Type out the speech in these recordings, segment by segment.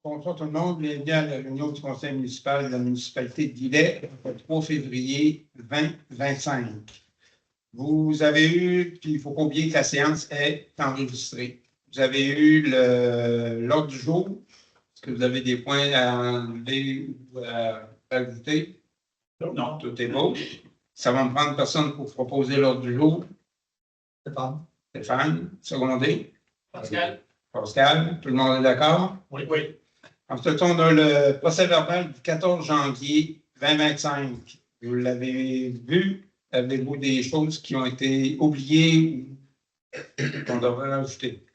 Bonsoir tout le monde. Bienvenue à la réunion du conseil municipal de la municipalité de Guillet le 3 février 2025. Vous avez eu, puis il ne faut pas oublier que la séance est enregistrée. Vous avez eu l'ordre du jour. Est-ce que vous avez des points à enlever ou à ajouter? Non, tout est beau. Ça va me prendre personne pour proposer l'ordre du jour. Stéphane, secondé. Pascal, tout le monde est d'accord? Oui. Ensuite, on a le procès-verbal du 14 janvier 2025. Vous l'avez vu? Avez-vous des choses qui ont été oubliées ou qu'on devrait rajouter?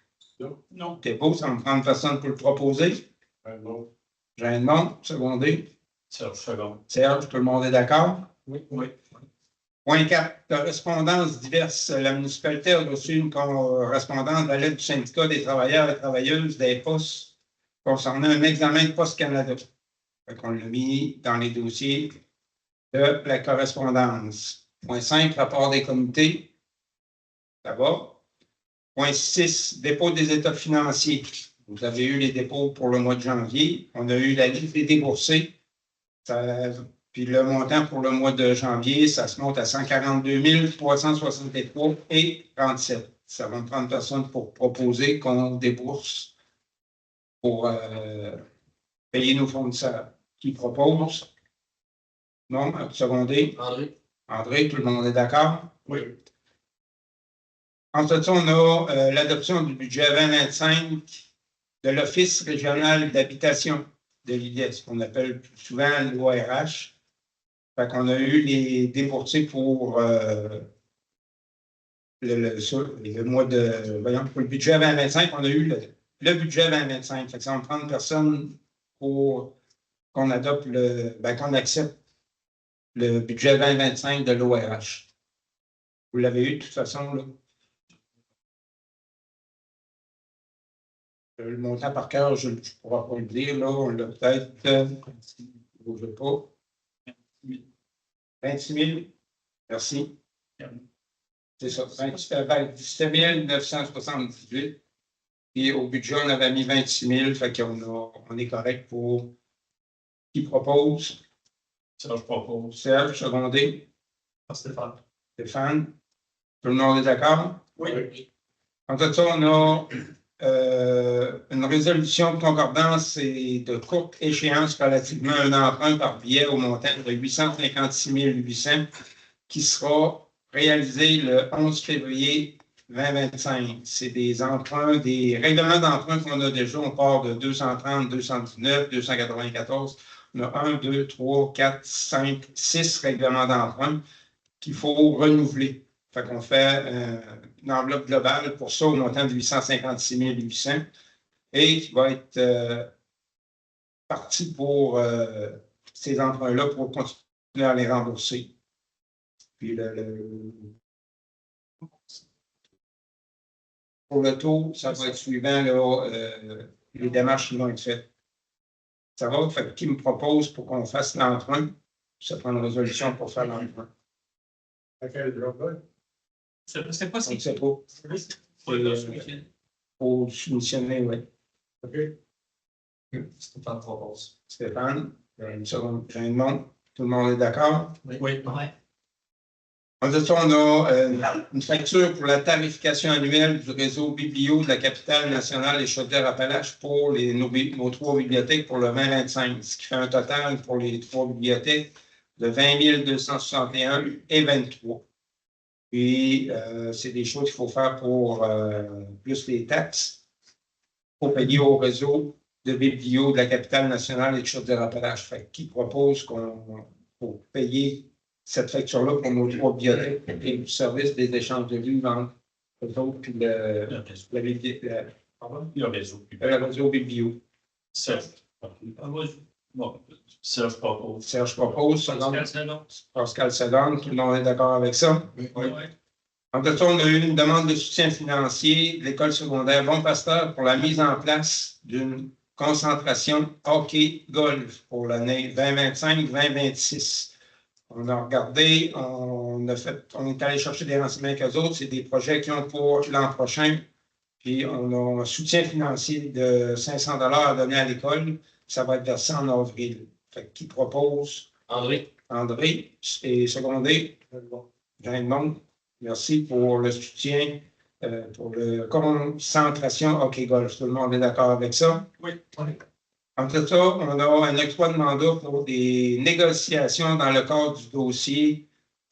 Non. C'est beau, ça va me prendre personne pour le proposer. Non. J'ai un nom, secondé. Serge, tout le monde est d'accord? Oui. Point 4. Correspondance diverse. La municipalité a reçu une correspondance de la lettre du syndicat des travailleurs et travailleuses des postes concernant un examen de Poste Canada. On l'a mis dans les dossiers de la correspondance. Point 5. Rapport des comités. Ça va. Point 6. Dépôt des états financiers. Vous avez eu les dépôts pour le mois de janvier. On a eu la liste des déboursés. Puis le montant pour le mois de janvier, ça se monte à 142 363 et 37. Ça va me prendre personne pour proposer qu'on débourse pour payer nos fournisseurs. Qui propose? Non, secondé. André, tout le monde est d'accord? Oui. Ensuite, on a l'adoption du budget 2025 de l'Office régional d'habitation de l'IDES, ce qu'on appelle plus souvent l'ORH. Fait qu'on a eu les déboursés pour le mois de. Voyons, pour le budget 2025, on a eu le budget 2025. Fait que ça va me prendre personne pour qu'on adopte qu'on accepte le budget 2025 de l'ORH. Vous l'avez eu de toute façon, là. Le montant par cœur, je ne pourrai pas le dire, là. On l'a peut-être. Je ne sais pas. 26 000. Merci. C'est ça. 17 978. Et au budget, on avait mis 26 000. Fait qu'on est correct pour. Qui propose? Serge propose. Serge, secondé. Stéphane. Tout le monde est d'accord? Oui. En tout cas, on a une résolution de concordance et de courte échéance relativement à un emprunt par billet au montant de 856 800 qui sera réalisé le 11 février 2025. C'est des emprunts, des règlements d'emprunt qu'on a déjà. On part de 230, 219, 294. On a 1, 2, 3, 4, 5, 6 règlements d'emprunt qu'il faut renouveler. Fait qu'on fait une enveloppe globale pour ça au montant de 856 800 et qui va être parti pour ces emprunts-là pour continuer à les rembourser. Puis pour le taux, ça va être suivant les démarches qui vont être faites. Ça va? Fait qui me propose pour qu'on fasse l'emprunt? Ça prend une résolution pour faire l'emprunt. C'est pas On ne sait pas. Pour soumissionner, oui. OK. Stéphane propose. Stéphane, une seconde, j'ai un monde. Tout le monde est d'accord? Oui. Ensuite, on a une facture pour la tarification annuelle du réseau biblio de la capitale nationale et Chaudière-Appalaches pour nos 3 bibliothèques pour le 2025, ce qui fait un total pour les 3 bibliothèques de 20 261 et 23. Puis, c'est des choses qu'il faut faire pour plus les taxes pour payer au réseau de biblio de la capitale nationale et de Chaudière-Appalaches. Fait qui propose pour payer cette facture-là pour nos 3 bibliothèques et le service des échanges de livres entre eux autres puis le réseau biblio. Serge propose. Serge propose. Pascal Sedan, tout le monde est d'accord avec ça? Oui. En tout cas, on a eu une demande de soutien financier de l'école secondaire Bon Pasteur pour la mise en place d'une concentration hockey-golf pour l'année 2025-2026. On a regardé, on est allé chercher des renseignements avec eux autres. C'est des projets qui ont pour l'an prochain Puis, on a un soutien financier de 500 $ à donner à l'école. Ça va être versé en avril. Fait que qui propose? André. André, et secondé? Raymond. Merci pour le soutien, pour la concentration hockey-golf. Tout le monde est d'accord avec ça? Oui. Entre ça, on a un exploit de mandat pour des négociations dans le cadre du dossier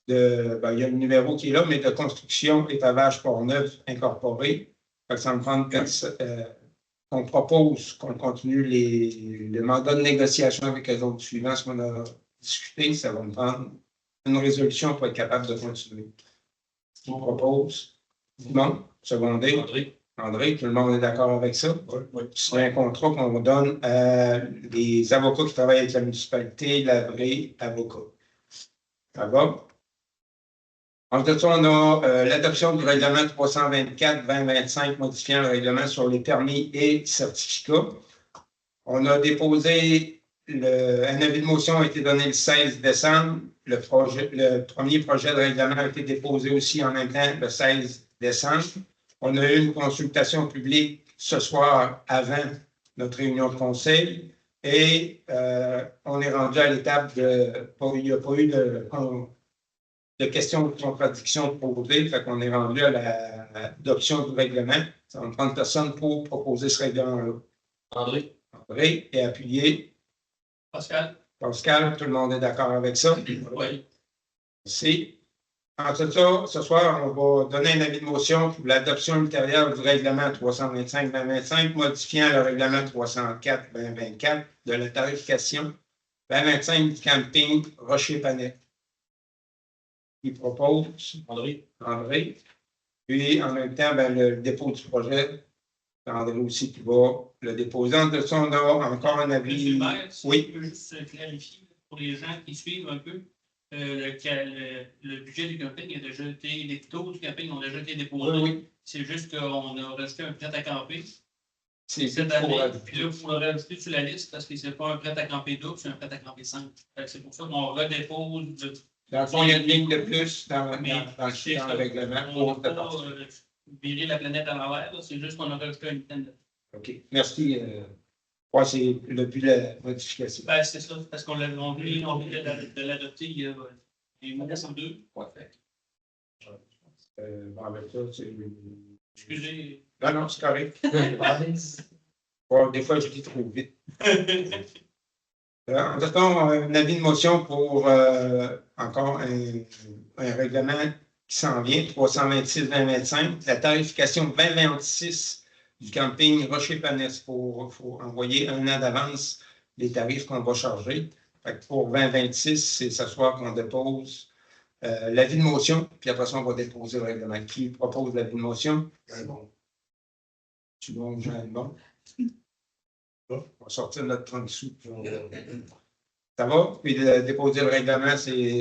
de, il y a le numéro qui est là, mais de construction et pavage Port-Neuf incorporé. Ça me prend qu'on propose qu'on continue le mandat de négociation avec les autres suivants, ce qu'on a discuté. Ça va me prendre une résolution pour être capable de continuer. Qui propose? Non? Secondé? André, tout le monde est d'accord avec ça? Oui. C'est un contrat qu'on donne à les avocats qui travaillent avec la municipalité, la vraie avocat. Ça va? Ensuite, on a l'adoption du règlement 324-2025 modifiant le règlement sur les permis et certificats. On a déposé un avis de motion a été donné le 16 décembre. Le premier projet de règlement a été déposé aussi en même temps le 16 décembre. On a eu une consultation publique ce soir avant notre réunion de conseil et on est rendu à l'étape il n'y a pas eu de questions de contradiction posées, fait qu'on est rendu à l'adoption du règlement. Ça va me prendre personne pour proposer ce règlement-là. André est appuyé. Pascal, tout le monde est d'accord avec ça? Oui. Merci. Ensuite, ce soir, on va donner un avis de motion pour l'adoption ultérieure du règlement 325-2025, modifiant le règlement 304-2024 de la tarification 2025 du camping Rocher-Panay. Qui propose? André. Puis, en même temps, le dépôt du projet, André aussi qui va le déposer. Ensuite, on a encore un avis. Monsieur le maire, oui. Je peux juste clarifier pour les gens qui suivent un peu. Le budget du camping a déjà été, les taux du camping ont déjà été déposés. Oui. C'est juste qu'on a rajouté un prêt à camper. C'est cette année. Puis là, il faut le rajouter sur la liste parce que c'est pas un prêt à camper double, c'est un prêt à camper 5. C'est pour ça qu'on redépose. Dans le fond, il y a une ligne de plus dans le règlement. On ne va pas virer la planète à l'envers, c'est juste qu'on a rajouté un item. OK. Merci. C'est le but de la modification. C'est ça, parce qu'on l'a demandé, on vient de l'adopter il y a des mois ou deux. Avec ça, c'est. Excusez. Non, c'est correct. Des fois, je dis trop vite. En tout cas, un avis de motion pour encore un règlement qui s'en vient, 326-2025, la tarification 2026 du camping Rocher-Panès. Il faut envoyer un an d'avance les tarifs qu'on va charger. Fait que pour 2026, c'est ce soir qu'on dépose l'avis de motion, puis après ça, on va déposer le règlement. Qui propose l'avis de motion? Bon. Tu bon, Jean, bon. On va sortir notre 30 sous. Ça va? Puis de déposer le règlement, c'est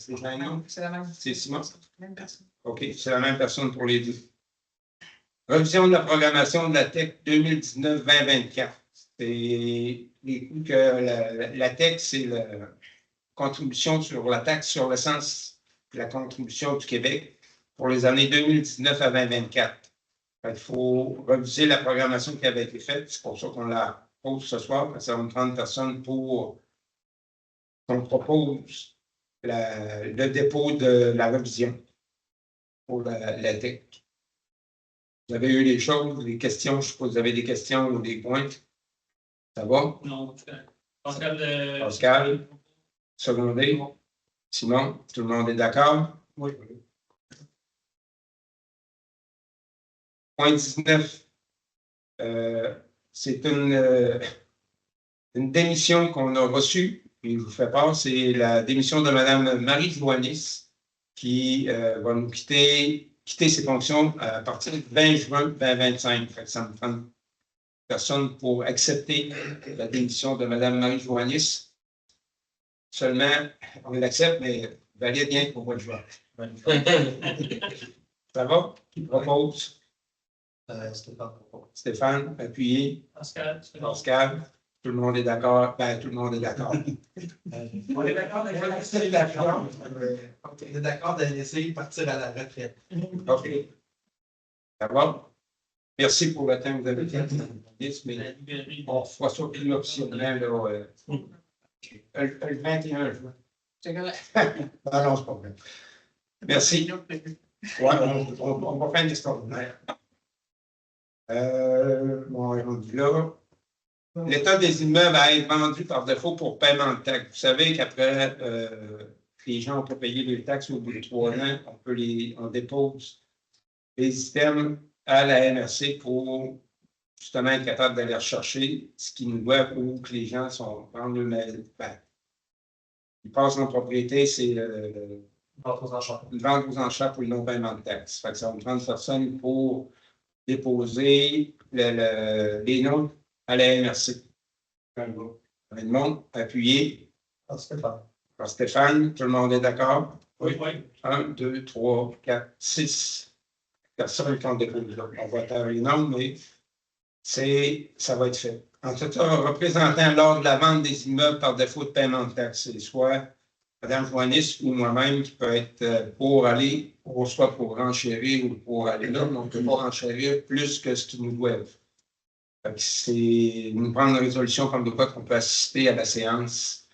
Jean? C'est la même. C'est Simon? Même personne. OK, c'est la même personne pour les deux. Révision de la programmation de la TEC 2019-2024. C'est les coûts que la TEC, c'est la contribution sur la taxe sur l'essence, la contribution du Québec pour les années 2019 à 2024. Il faut reviser la programmation qui avait été faite. C'est pour ça qu'on la pose ce soir. Ça va me prendre personne pour qu'on propose le dépôt de la révision pour la TEC. Vous avez eu les choses, les questions. Je suppose que vous avez des questions ou des points. Ça va? Non, Pascal. Pascal, secondé. Simon, tout le monde est d'accord? Oui. Point 19. C'est une démission qu'on a reçue, et je vous fais part, c'est la démission de Mme Marie Joannis, qui va nous quitter ses fonctions à partir du 20 juin 2025. Ça me prend personne pour accepter la démission de Mme Marie Joannis. Seulement, on l'accepte, mais valide bien pour moi de juin. Ça va? Qui propose? Stéphane, appuyé. Pascal. Tout le monde est d'accord? Tout le monde est d'accord. On est d'accord de laisser partir à la retraite. OK. Ça va? Merci pour le temps que vous avez fait. Mais La librairie. on fera ça plus optionnel là, le 21 juin. C'est correct. Non, non, c'est pas vrai. Merci. Ouais, on va faire un extraordinaire. Bon, on est rendu là. L'état des immeubles à être vendus par défaut pour paiement de taxes. Vous savez qu'après, les gens ont pas payé les taxes au bout de 3 ans, on dépose les items à la MRC pour justement être capable d'aller rechercher ce qu'ils nous doivent ou que les gens sont prendre le mail. Ben, ils passent en propriété, c'est une vente aux enchères pour le non-paiement de taxes. Fait que ça va me prendre personne pour déposer les noms à la MRC. Edmond, appuyé. Par Stéphane, tout le monde est d'accord? Oui. 1, 2, 3, 4, 6 personnes qui ont déposé. On va taire les noms, mais ça va être fait. En tout cas, représentant lors de la vente des immeubles par défaut de paiement de taxes, c'est soit Mme Joannis ou moi-même qui peut être pour aller, ou soit pour renchérir ou pour aller là, mais on ne peut pas renchérir plus que ce qu'ils nous doivent. C'est nous prendre une résolution comme de quoi qu'on peut assister à la séance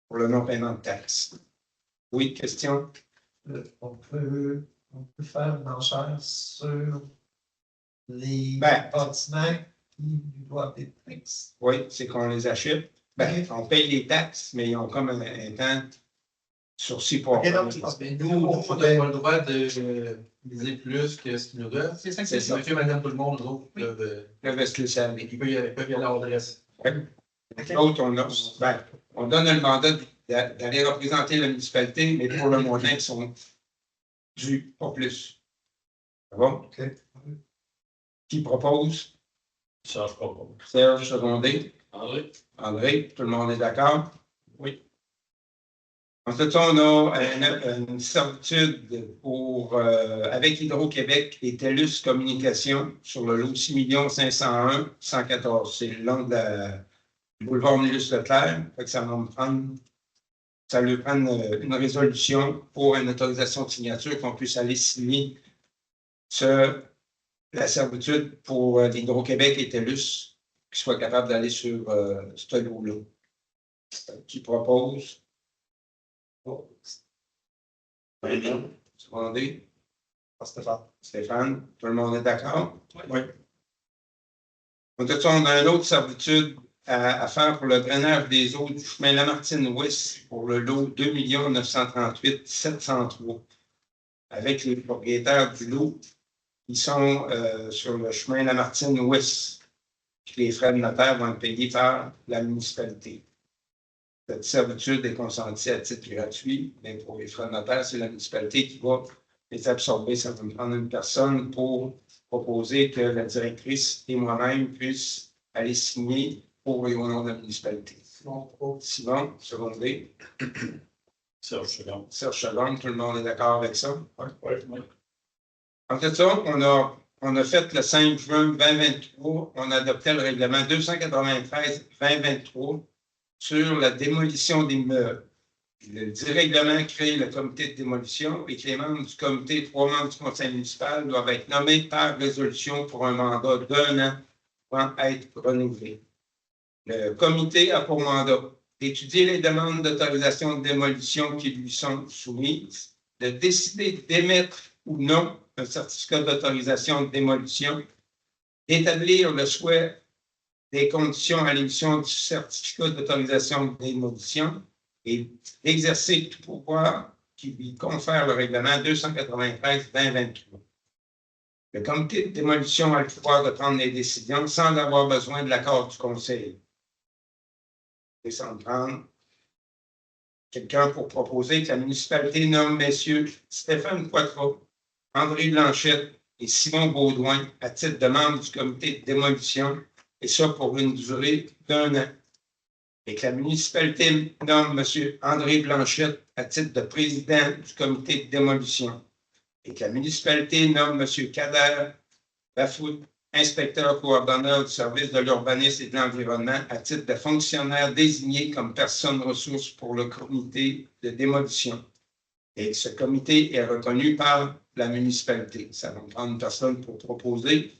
pour le non-paiement de taxes. Oui, question? On peut faire une enchère sur les Ben. bâtiments qui nous doivent des taxes. Oui, c'est qu'on les achète. Ben, on paye les taxes, mais ils ont comme un temps sursis pour. Ok, donc, Nous, on n'a pas le droit de miser plus que ce qu'ils nous donnent. C'est ça que C'est c'est. ça. Monsieur, madame, tout le monde, nous autres, peuvent Le vestiaire. ils peuvent y aller à l'adresse. L'autre, on donne le mandat d'aller représenter la municipalité, mais pour le montant qui sont dus, pas plus. C'est bon? OK. Qui propose? Serge propose. Serge Secondé. André? André, tout le monde est d'accord? Oui. Ensuite, on a une servitude avec Hydro-Québec et TELUS Communication sur le lot 6 501 114. C'est le long de du boulevard Nélus-Leclerc. Ça va lui prendre une résolution pour une autorisation de signature qu'on puisse aller signer la servitude pour l'Hydro-Québec et TELUS qui soit capable d'aller sur ce lot-là. Qui propose? Secondé. Stéphane, tout le monde est d'accord? Oui. Donc, on a une autre servitude à faire pour le drainage des eaux du chemin Lamartine-Ouest pour le lot 2 938 703 avec les propriétaires du lot qui sont sur le chemin Lamartine-Ouest. Les frais de notaire vont être payés par la municipalité. Cette servitude est consentie à titre gratuit, mais pour les frais de notaire, c'est la municipalité qui va les absorber. Ça va me prendre une personne pour proposer que la directrice et moi-même puissent aller signer pour et au nom de la municipalité. Simon, secondé. Serge Second. Serge Second, tout le monde est d'accord avec ça? Oui. En fait, ça, on a fait le 5 juin 2023, on a adopté le règlement 293-2023 sur la démolition d'immeubles. Le dit règlement crée le comité de démolition et que les membres du comité, 3 membres du conseil municipal, doivent être nommés par résolution pour un mandat d'1 an pour être renouvelé. Le comité a pour mandat d'étudier les demandes d'autorisation de démolition qui lui sont soumises, de décider d'émettre ou non un certificat d'autorisation de démolition, d'établir le souhait des conditions à l'émission du certificat d'autorisation de démolition et d'exercer tout pouvoir qui lui confère le règlement 293-2023. Le comité de démolition a le pouvoir de prendre les décisions sans avoir besoin de l'accord du conseil. Et sans prendre quelqu'un pour proposer que la municipalité nomme messieurs Stéphane Poitras, André Blanchette et Simon Baudouin à titre de membres du comité de démolition, et ça pour une durée d'1 an. Et que la municipalité nomme M. André Blanchette à titre de président du comité de démolition. Et que la municipalité nomme M. Kader Bafoud, inspecteur coordonneur du service de l'urbanisme et de l'environnement, à titre de fonctionnaire désigné comme personne ressource pour le comité de démolition. Et ce comité est reconnu par la municipalité. Ça va me prendre une personne pour proposer.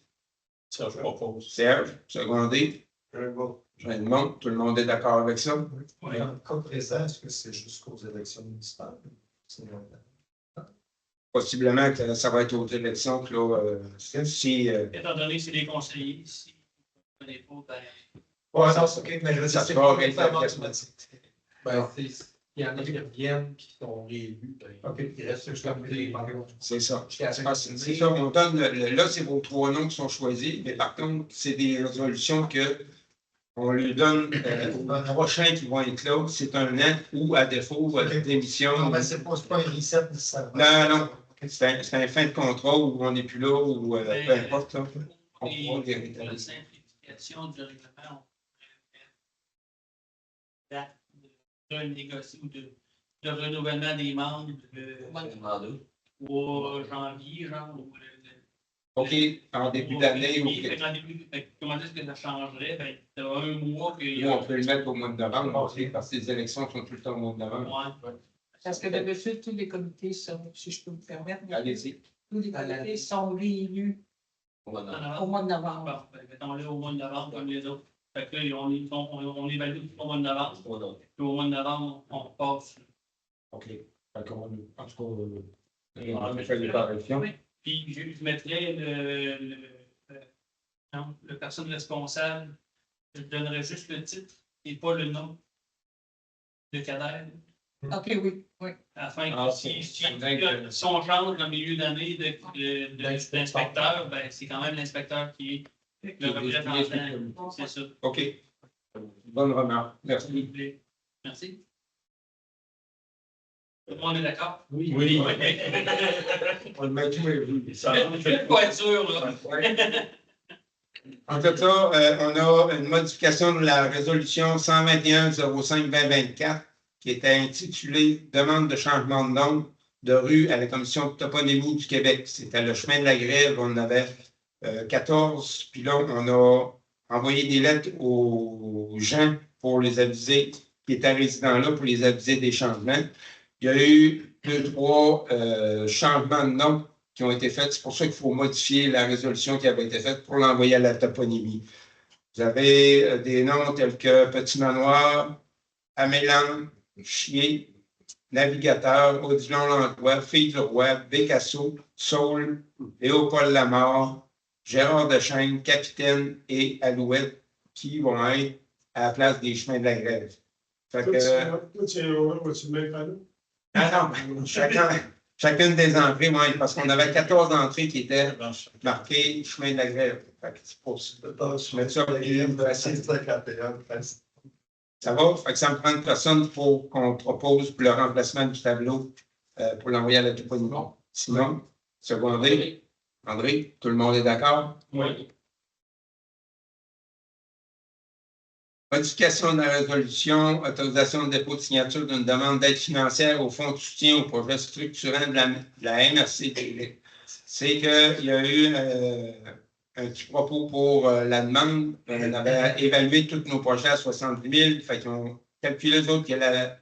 Ça, je propose. Serge, secondé. Bon. Raymond, tout le monde est d'accord avec ça? Oui. Dans le cas présent, est-ce que c'est jusqu'aux élections municipales? C'est Possiblement que ça va être aux élections que là, si Étant donné que c'est des conseillers, si on n'est pas, ben, Ouais, non, c'est OK, mais je veux dire, Ça c'est sera pas rétabli. automatique. Ben, il y en a qui reviennent, qui sont réélus. Ben, OK, il reste juste comme des c'est ça. jusqu'à la fin. C'est ça, on donne là, c'est vos 3 noms qui sont choisis, mais par contre, c'est des résolutions que on lui donne aux prochains qui vont être là, c'est un an ou à défaut d'émission. Non, mais c'est pas une recette nécessairement. Non. C'est un fin de contrat où on n'est plus là ou peu importe. Là. On pourra les pour rétablir. la simplification du règlement, on date de négocier ou de renouvellement des membres au janvier, genre, ou OK, en début d'année ou en début, comment est-ce que ça changerait? Ben, tu as un mois que. nous, on peut le mettre au mois de novembre aussi, parce que les élections sont tout le temps au mois de novembre. Ouais. Parce que d'habitude, tous les comités sont, si je peux me permettre, Allez-y. tous les comités sont réélus En au novembre. mois de novembre. Bon, ben, mettons-le au mois de novembre comme les autres. Fait que là, on évalue tout au mois de novembre. Puis au mois de novembre, on passe. OK. En tout cas, on fait des corrections. Oui. Puis je mettrais le personne responsable, je donnerais juste le titre et pas le nom de cadavre. OK, oui, oui. Afin Ah, que c'est si dingue. on change en milieu d'année d'inspecteur, ben, c'est quand même l'inspecteur qui est le représentant. C'est ça. OK. Bonne remarque. Merci. Merci. Tout le monde est d'accord? Oui. On le met tous les jours. Ça, Je vais pas être sûr, là. En tout cas, on a une modification de la résolution 121-05-2024 qui était intitulée « Demande de changement de nom de rue à la Commission de toponymie du Québec ». C'était le chemin de la Grève, on en avait 14, puis là, on a envoyé des lettres aux gens pour les aviser, qui étaient résidents là, pour les aviser des changements. Il y a eu 2-3 changements de nom qui ont été faits. C'est pour ça qu'il faut modifier la résolution qui avait été faite pour l'envoyer à la toponymie. Vous avez des noms tels que Petit Manoir, Amélan, Chier, Navigateur, Odilon-Lantois, Fille du Roi, Bécasso, Saul, Léopold Lamar, Gérard Dechaine, Capitaine et Alouette qui vont être à la place des chemins de la grève. Fait que, non, chacune des entrées, oui, parce qu'on avait 14 entrées qui étaient marquées chemin de la grève. Fait que c'est pour ça. Je mets ça facile. Ça va? Fait que ça me prend une personne pour qu'on propose pour le remplacement du tableau pour l'envoyer à la toponymie. Sinon, secondé. André, tout le monde est d'accord? Oui. Modification de la résolution, autorisation de dépôt de signature d'une demande d'aide financière au fonds de soutien au projet structurant de la MRC. C'est qu'il y a eu un petit propos pour la demande. On avait évalué tous nos projets à 70 000. Fait qu'ils ont calculé les autres que la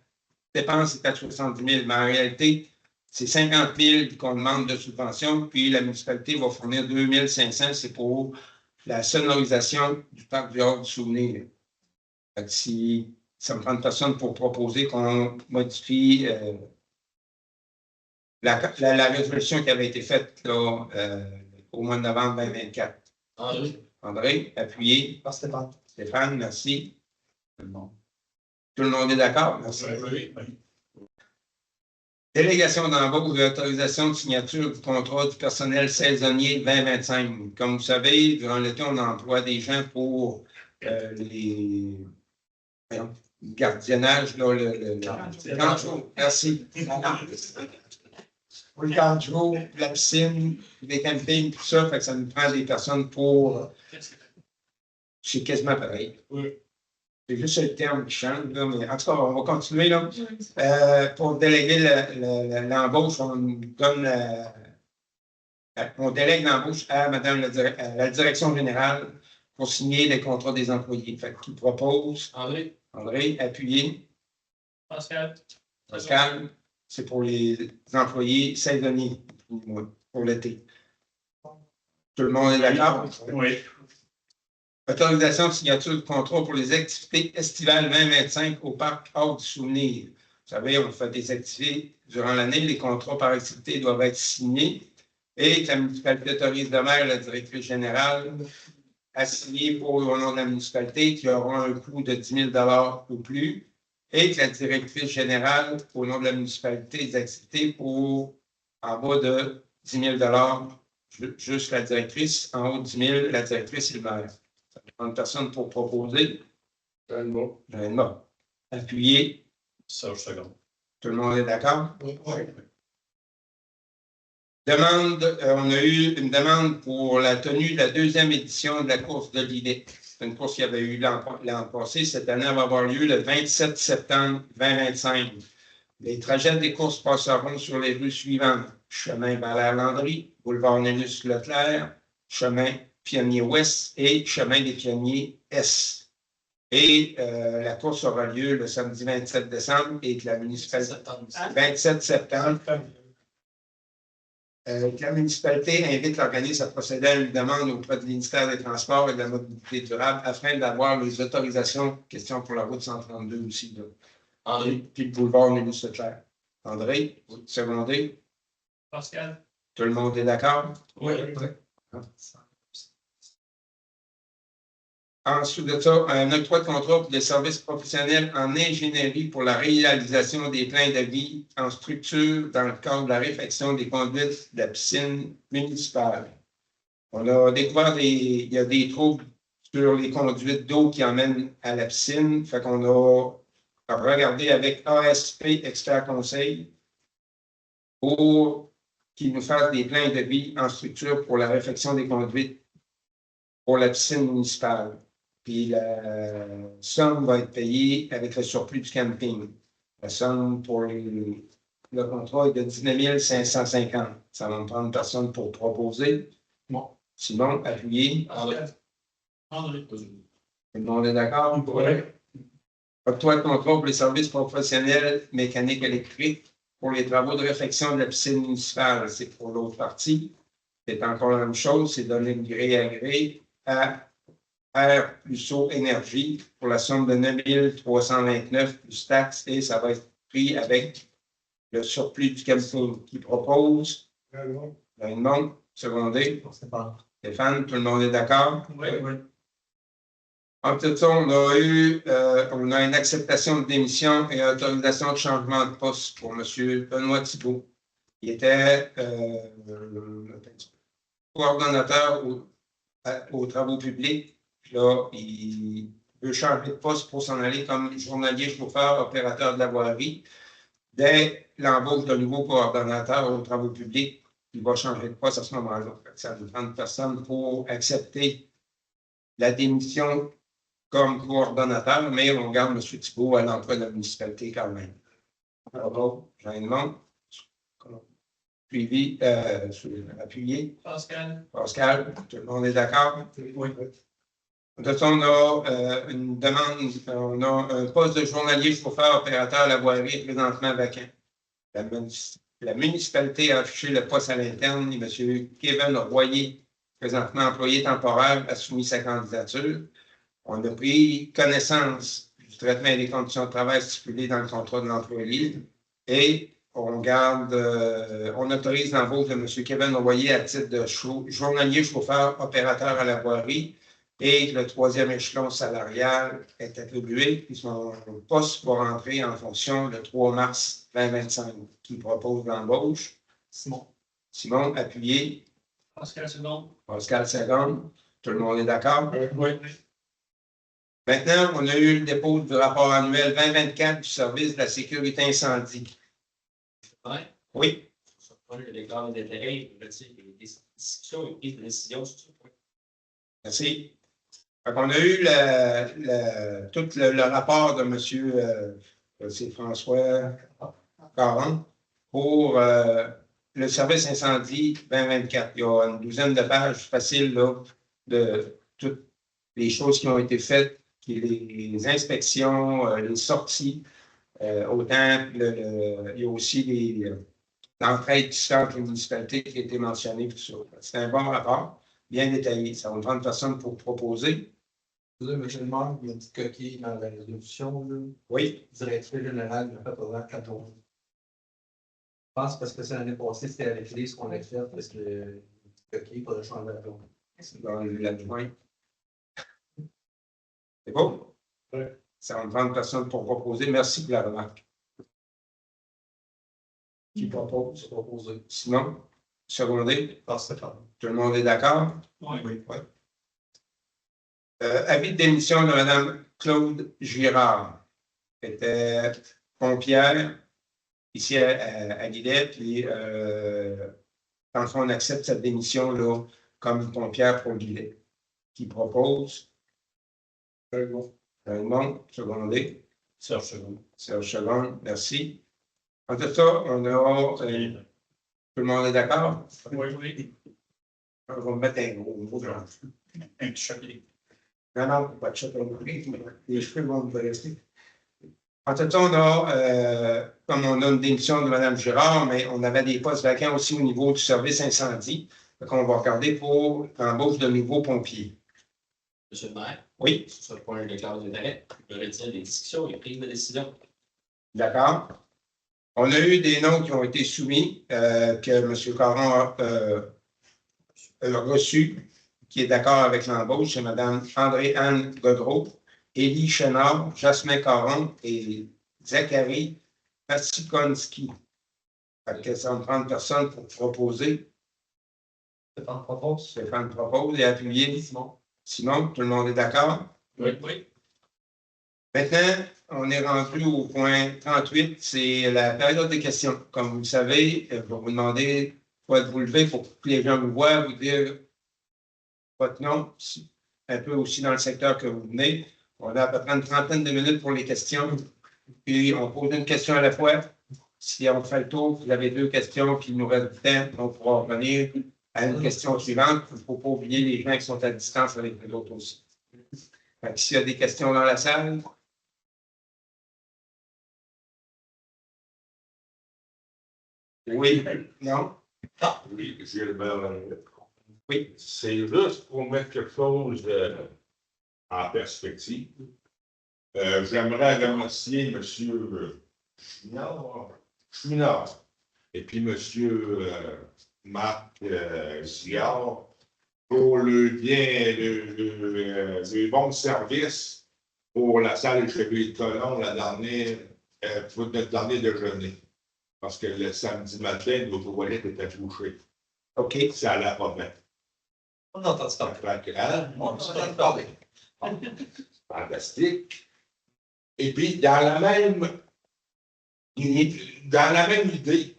dépense était à 70 000. Mais en réalité, c'est 50 000 qu'on demande de subvention. Puis la municipalité va fournir 2 500. C'est pour la sonorisation du parc du Hors du Souvenir. Si ça me prend une personne pour proposer qu'on modifie la résolution qui avait été faite là, au mois de novembre 2024. André, appuyé. Stéphane, merci. Tout le monde est d'accord? Merci. Oui. Délégation d'embauche et autorisation de signature du contrat du personnel saisonnier 2025. Comme vous savez, durant l'été, on emploie des gens pour les gardiennage, là, le camp de jour. Merci. Pour le camp de jour, la piscine, les campings, tout ça, fait que ça nous prend des personnes pour. C'est quasiment pareil. Oui. C'est juste le terme qui change, là, mais en tout cas, on va continuer. Là. Pour déléguer l'embauche, on donne on délègue l'embauche à Madame la direction générale pour signer les contrats des employés. Fait qui propose? André, appuyé. Pascal. Pascal, c'est pour les employés saisonniers pour l'été. Tout le monde est d'accord? Oui. Autorisation de signature de contrat pour les activités estivales 2025 au parc Hors du Souvenir. Vous savez, on fait des activités durant l'année. Les contrats par activité doivent être signés et que la municipalité autorise de même la directrice générale à signer au nom de la municipalité qui aura un coût de 10 000 ou plus et que la directrice générale au nom de la municipalité des activités pour en bas de 10 000 juste la directrice, en haut de 10 000 la directrice et le maire. Ça prend une personne pour proposer. Un mot. Appuyer. Serge Second. Tout le monde est d'accord? Oui. Demande, on a eu une demande pour la tenue de la deuxième édition de la course de l'idée. C'est une course qui avait eu l'an passé. Cette année, elle va avoir lieu le 27 septembre 2025. Les trajets des courses passeront sur les rues suivantes. Chemin Valère-Landry, boulevard Nénus-Leclerc, chemin Pionnier-Ouest et chemin des Pionniers Est. Et la course aura lieu le samedi 27 décembre et que la municipalité... 27 septembre. La municipalité invite l'organisme à procéder à une demande auprès du ministère des Transports et de la Mobilité durable afin d'avoir les autorisations, question pour la route 132 aussi, là. André, puis le boulevard Nénus-Leclerc. André, secondé. Pascal. Tout le monde est d'accord? Oui. Ensuite de ça, un octroi de contrat pour des services professionnels en ingénierie pour la réalisation des plans d'avis en structure dans le cadre de la réfection des conduites de la piscine municipale. On a découvert il y a des troubles sur les conduites d'eau qui emmènent à la piscine. Fait qu'on a regardé avec ASP Expert Conseil pour qu'ils nous fassent des plans de vie en structure pour la réfection des conduites pour la piscine municipale. Puis la somme va être payée avec le surplus du camping. La somme pour le contrat est de 19 550. Ça va me prendre une personne pour proposer. Bon. Simon, appuyé. André. Tout le monde est d'accord? Oui. Octroi de contrat pour les services professionnels mécaniques électriques pour les travaux de réfection de la piscine municipale. C'est pour l'autre partie. C'est encore la même chose, c'est donné de gré à gré à R plus eau énergie pour la somme de 9 329 plus taxes et ça va être pris avec le surplus du camping qui propose. Raymond, secondé. Stéphane, tout le monde est d'accord? Oui. En tout cas, on a une acceptation de démission et autorisation de changement de poste pour M. Benoît Thibault. Il était coordonnateur aux travaux publics. Puis là, il veut changer de poste pour s'en aller comme journalier chauffeur, opérateur de la voirie. Dès l'embauche de nouveau coordonnateur aux travaux publics, il va changer de poste à ce moment-là. Ça nous prend une personne pour accepter la démission comme coordonnateur, mais on garde M. Thibault à l'emploi de la municipalité quand même. Bravo, Jeanne. Suivi, appuyé. Pascal, tout le monde est d'accord? Oui. De toute façon, on a une demande, on a un poste de journalier chauffeur opérateur à la voirie présentement vacant. La municipalité a affiché le poste à l'interne et M. Kevin Royer, présentement employé temporaire, a soumis sa candidature. On a pris connaissance du traitement et des conditions de travail stipulées dans le contrat de l'employé et on autorise l'embauche de M. Kevin Royer à titre de journalier chauffeur opérateur à la voirie. Et le troisième échelon salarial est attribué, puis son poste va rentrer en fonction le 3 mars 2025, qui propose l'embauche. Simon, appuyé. Pascal Second. Pascal Second. Tout le monde est d'accord? Oui. Maintenant, on a eu le dépôt du rapport annuel 2024 du service de la sécurité incendie. Oui. Merci. On a eu tout le rapport de M. C'est François Caron pour le service incendie 2024. Il y a une douzaine de pages faciles là, de toutes les choses qui ont été faites, les inspections, les sorties. Autant, il y a aussi l'entraide différentes municipalités qui a été mentionnée. C'est un bon rapport, bien détaillé. Ça va me prendre personne pour proposer. Monsieur le maire, il y a une petite coquille dans la résolution, là. Oui, Directeur général, il a fait over 14. Je pense parce que c'est l'année passée, c'était avec les ce qu'on a fait, parce que le coquille, pour le changer la tour. c'est dans l'adjoint. C'est bon? Oui. Ça va me prendre personne pour proposer. Merci pour la remarque. Qui propose? C'est proposé. Sinon, secondé? Par cette année. Tout le monde est d'accord? Oui. Oui. Avis de démission de Mme Claude Girard, qui était pompière ici à Guidet, puis dans le fond, on accepte cette démission-là comme pompière pour Guidet, qui propose un nom secondé. Serge Second. Serge Second, merci. En tout ça, on a tout le monde est d'accord? Oui, oui. On va mettre un gros mot dans Un petit chapitre. non, pas de chat non plus, mais les cheveux vont me rester. En tout cas, on a, comme on a une démission de Mme Girard, mais on avait des postes vacants aussi au niveau du service incendie. Donc, on va regarder pour l'embauche de nouveaux pompiers. Monsieur le maire, Oui, sur ce point, je déclare d'intérêt. Je retire des discussions et prises de décision. d'accord. On a eu des noms qui ont été soumis, que M. Caron a reçus, qui est d'accord avec l'embauche. C'est Mme André-Anne Godreau, Élie Chénard, Jasmin Caron et Zachary Patsikonski. Fait que ça va me prendre personne pour proposer. Stéphane propose. Stéphane propose et appuyer. Sinon, tout le monde est d'accord? Oui, oui. Maintenant, on est rendu au point 38, c'est la période des questions. Comme vous le savez, je vais vous demander de vous lever pour que les gens vous voient, vous dire votre nom, un peu aussi dans le secteur que vous venez. On a à peu près une trentaine de minutes pour les questions. Puis on pose une question à la fois. Si on fait le tour, vous avez 2 questions, puis il nous reste du temps, on pourra revenir à une question suivante. Il ne faut pas oublier les gens qui sont à distance avec les autres aussi. S'il y a des questions dans la salle. Oui, non? Oui, Gilbert. Oui. C'est juste pour mettre quelque chose en perspective. J'aimerais remercier M. Chouinard et puis M. Marc Sigard pour le bon service pour la salle Chevalier de Colomb pour notre dernier déjeuner. Parce que le samedi matin, notre toilette était touchée. OK. Ça allait pas bien. On a entendu parler. On a entendu parler. Fantastique. Et puis, dans la même idée,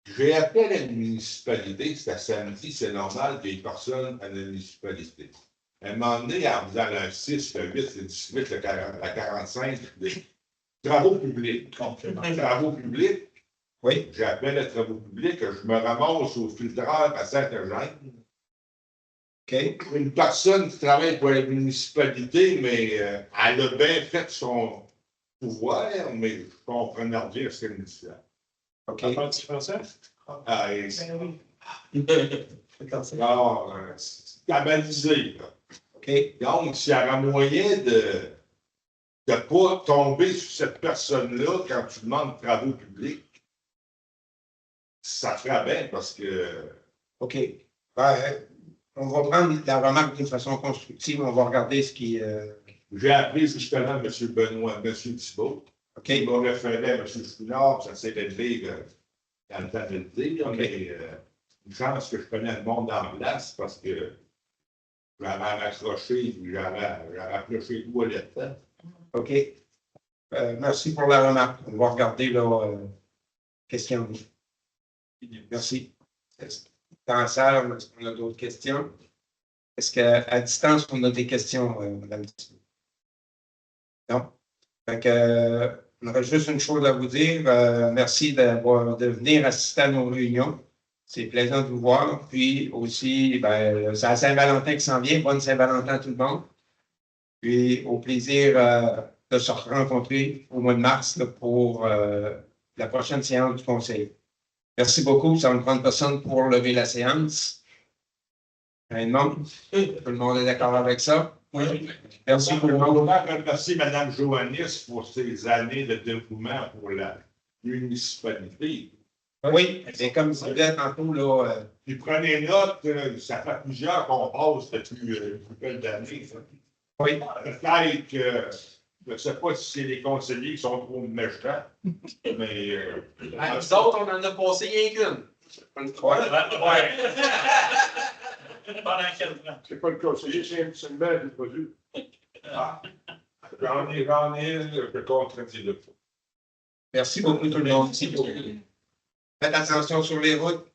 j'ai appelé à la municipalité, c'était samedi, c'est normal qu'il y ait personne à la municipalité. À un moment donné, en faisant le 6, le 8, le 18, le 40, la 45, des travaux publics. Travaux publics. Oui. J'appelle les travaux publics, je me ramasse au filtreur à Saint-Eugène. OK. Une personne qui travaille pour la municipalité, mais elle a bien fait son pouvoir, mais je comprenais rien ce qu'elle me disait. OK. Parles-tu français? Ah, alors, c'est cabalisé, là. OK. Donc, s'il y aura moyen de ne pas tomber sur cette personne-là quand tu demandes travaux publics, ça ferait bien parce que. OK. On va prendre la remarque d'une façon constructive. On va regarder ce qui. J'ai appelé justement M. Benoît, M. Thibault. OK. Il m'a référé à M. Chouinard, ça s'est élevé dans le temps de le dire, OK. mais une chance que je connais le monde en place parce que j'avais accroché, j'avais appelé chez vous à l'état. OK. Merci pour la remarque. On va regarder la question. Merci. Dans la salle, est-ce qu'on a d'autres questions? Est-ce qu'à distance, on a des questions, Mme Thibault? Non? Donc, on aurait juste une chose à vous dire. Merci de venir assister à nos réunions. C'est plaisant de vous voir. Puis aussi, c'est à Saint-Valentin qui s'en vient. Bonne Saint-Valentin à tout le monde. Puis au plaisir de se rencontrer au mois de mars là, pour la prochaine séance du Conseil. Merci beaucoup. Ça va me prendre personne pour lever la séance. Tout le monde est d'accord avec ça? Oui. Merci tout le On monde. voudrais remercier Mme Joannis pour ses années de dévouement pour la municipalité. Oui, et comme je disais tantôt, là, Puis prenez note, ça fait plusieurs qu'on passe depuis une couple d'années. Ça. oui, Peut-être que, je ne sais pas si c'est les conseillers qui sont trop méchants, mais... Nous autres, on en a passé rien qu'une. Ouais. Pendant 4 ans. C'est pas le conseiller, c'est le maire du produit. Ah. J'en ai, je contredis le faux. merci beaucoup tout le monde. Faites attention sur les routes.